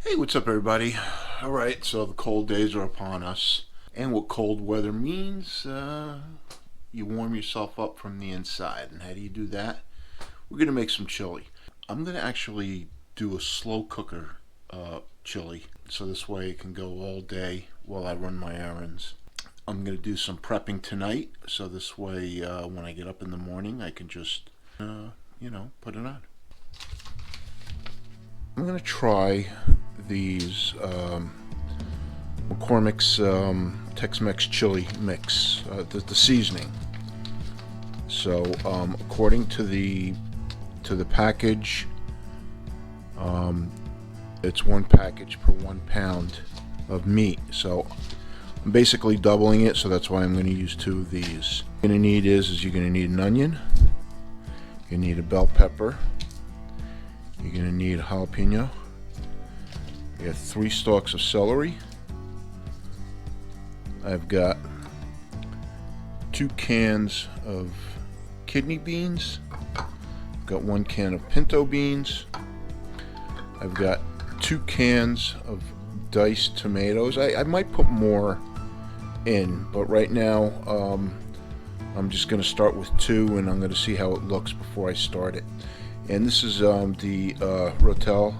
Hey, what's up, everybody? All right, so the cold days are upon us, and what cold weather means, you warm yourself up from the inside. And how do you do that? We're gonna make some chili. I'm gonna actually do a slow cooker chili, so this way it can go all day while I run my errands. I'm gonna do some prepping tonight, so this way when I get up in the morning, I can just, put it on. I'm gonna try these McCormick's Tex-Mex chili mix, the seasoning. So according to the package, it's one package per 1 pound of meat. So I'm basically doubling it, so that's why I'm going to use two of these. What you're going to need is you're going to need an onion, you need a bell pepper, you're going to need a jalapeno, you have 3 stalks of celery, I've got 2 cans of kidney beans, I've got 1 can of pinto beans, I've got 2 cans of diced tomatoes. I might put more in, but right now I'm just going to start with 2, and I'm going to see how it looks before I start it. And this is the RoTel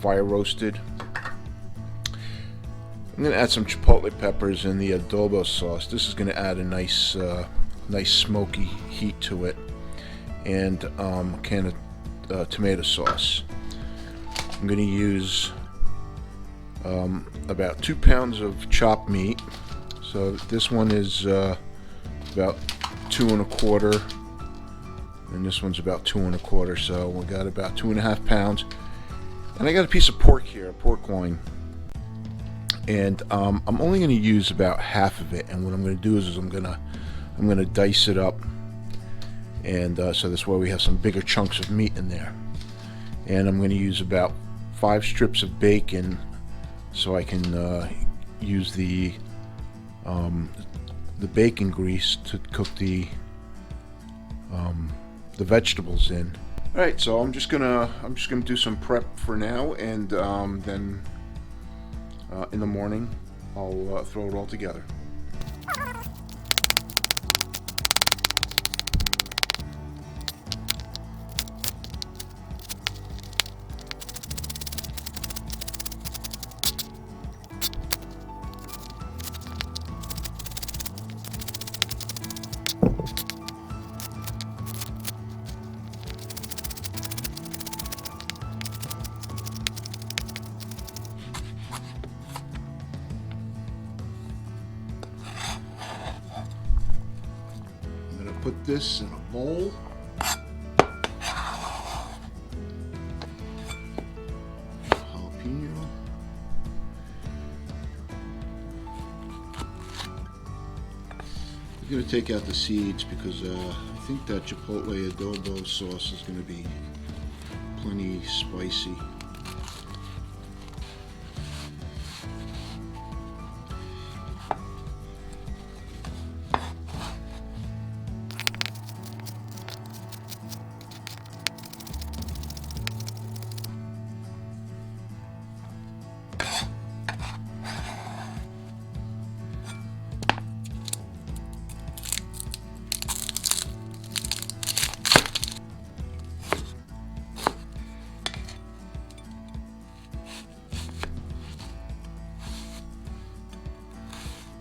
fire roasted. I'm going to add some chipotle peppers in the adobo sauce. This is going to add a nice smoky heat to it, and a can of tomato sauce. I'm going to use about 2 pounds of chopped meat. So this one is about 2 1/4, and this one's about 2 1/4. So we got about 2.5 pounds. And I got a piece of pork here, pork loin, and I'm only going to use about half of it. And what I'm going to do is I'm going to dice it up, and so this way we have some bigger chunks of meat in there. And I'm going to use about 5 strips of bacon, so I can use the bacon grease to cook the vegetables in. All right, so I'm just gonna do some prep for now, and then in the morning I'll throw it all together. Put this in a bowl. Jalapeno. I'm going to take out the seeds because I think that Chipotle Adobo sauce is going to be plenty spicy.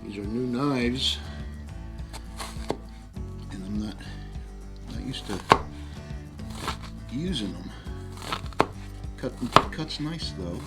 These are new knives, and I'm not used to using them. Cuts nice though.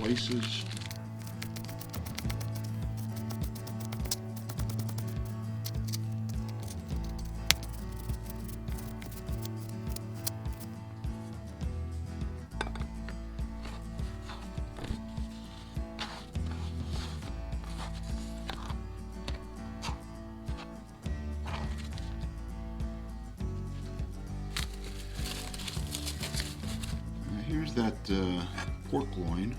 slices. Here's that pork loin.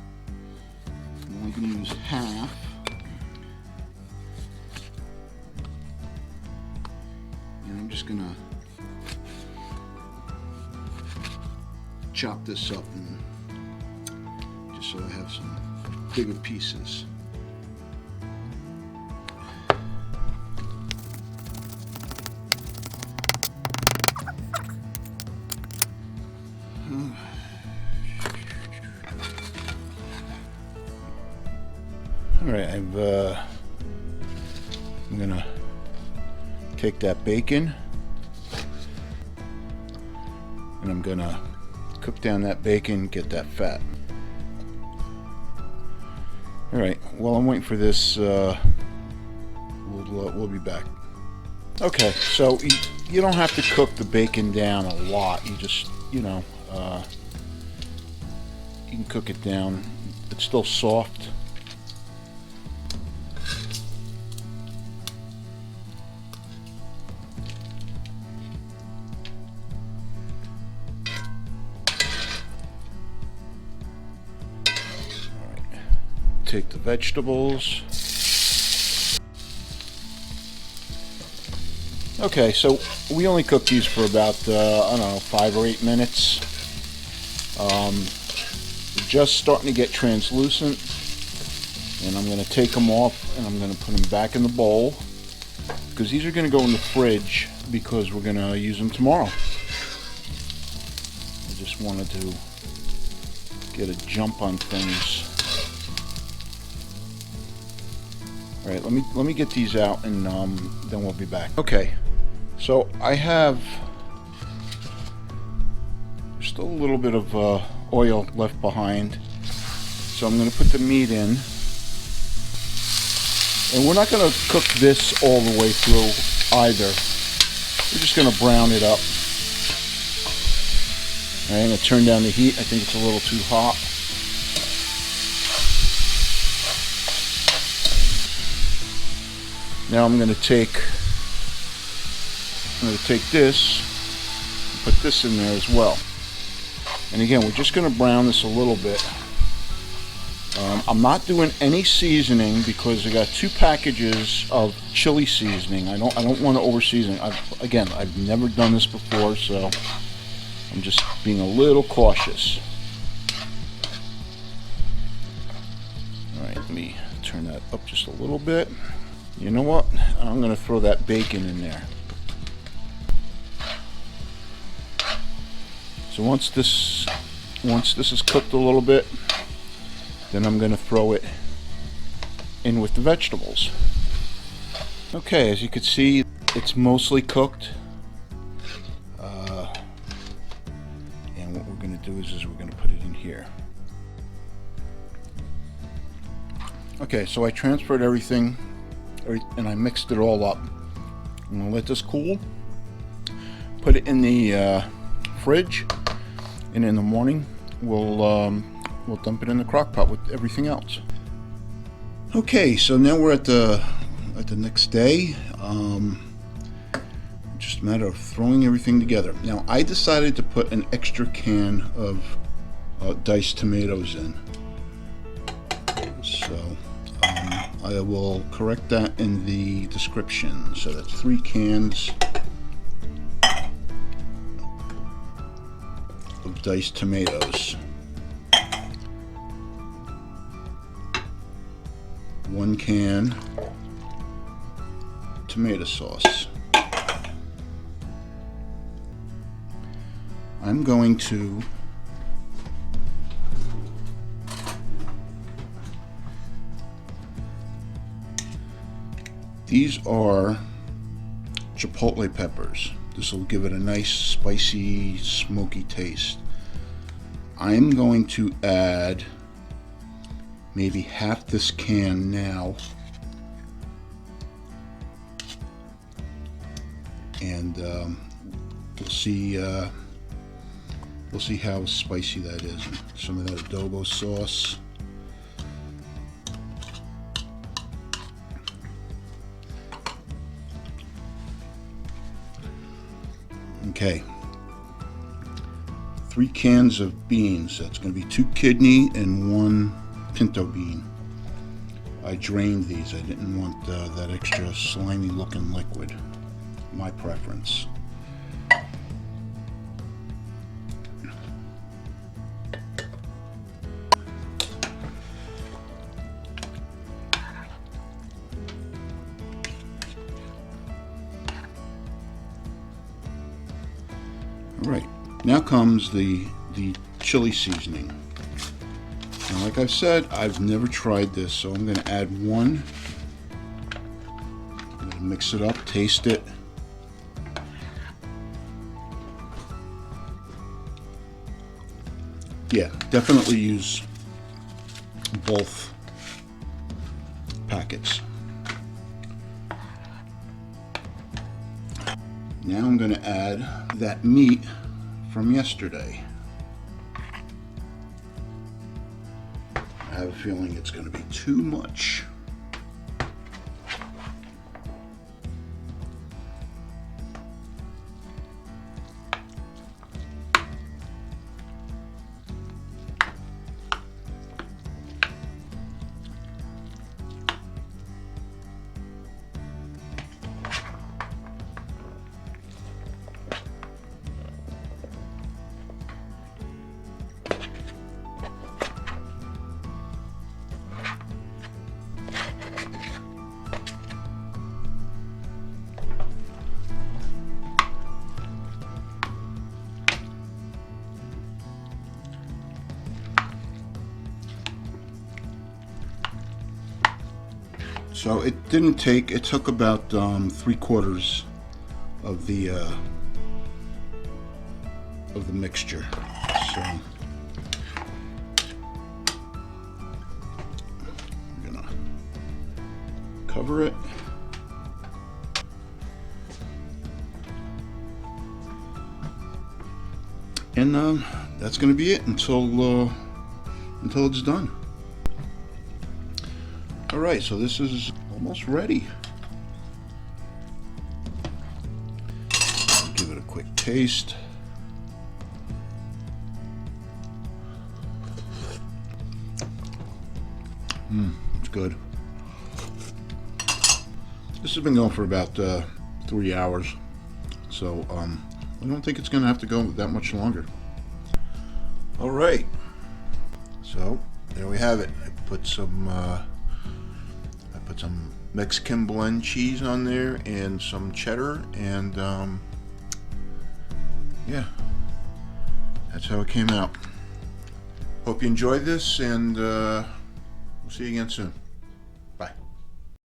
I'm only going to use half. And I'm just going to chop this up and just so I have some bigger pieces. All right, I'm gonna take that bacon and I'm gonna cook down that bacon, get that fat. All right, while I'm waiting for this, we'll be back. Okay, so you don't have to cook the bacon down a lot. You just, you know, you can cook it down. It's still soft. Take the vegetables. Okay, so we only cook these for about, I don't know, 5 or 8 minutes. Just starting to get translucent. And I'm going to take them off and I'm going to put them back in the bowl. Because these are going to go in the fridge because we're going to use them tomorrow. I just wanted to get a jump on things. All right, let me get these out and then we'll be back. Okay, so I have still a little bit of oil left behind. So I'm going to put the meat in. And we're not going to cook this all the way through either. We're just going to brown it up. All right, I'm going to turn down the heat. I think it's a little too hot. Now I'm going to take this and put this in there as well. And again, we're just going to brown this a little bit. I'm not doing any seasoning because I got 2 packages of chili seasoning. I don't want to over season. I've never done this before, so I'm just being a little cautious. All right, let me turn that up just a little bit. You know what? I'm going to throw that bacon in there. So once this is cooked a little bit, then I'm going to throw it in with the vegetables. Okay, as you can see, it's mostly cooked. And what we're going to do is we're going to put it in here. Okay, so I transferred everything and I mixed it all up. I'm going to let this cool. Put it in the fridge, and in the morning we'll dump it in the crock pot with everything else. Okay, so now we're at the next day. Just a matter of throwing everything together. Now I decided to put an extra can of diced tomatoes in. So I will correct that in the description. So that's 3 cans of diced tomatoes. 1 can tomato sauce. I'm going to these are Chipotle peppers. This will give it a nice spicy, smoky taste. I'm going to add maybe half this can now, and we'll see how spicy that is. Some of that adobo sauce. Okay, 3 cans of beans. That's going to be 2 kidney and 1 pinto bean. I drained these. I didn't want that extra slimy looking liquid. My preference. Alright, now comes the chili seasoning. And like I've said, I've never tried this, so I'm going to add 1. I'm going to mix it up, taste it. Yeah, definitely use both packets. Now I'm going to add that meat from yesterday. I have a feeling it's going to be too much. So it didn't take, it took about 3/4 of the mixture. So I'm gonna cover it. And that's gonna be it until it's done. Alright, so this is almost ready. Give it a quick taste. It's good. This has been going for about 3 hours, so I don't think it's going to have to go that much longer. Alright, so there we have it. I put some Mexican blend cheese on there and some cheddar, and yeah, that's how it came out. Hope you enjoyed this, and we'll see you again soon.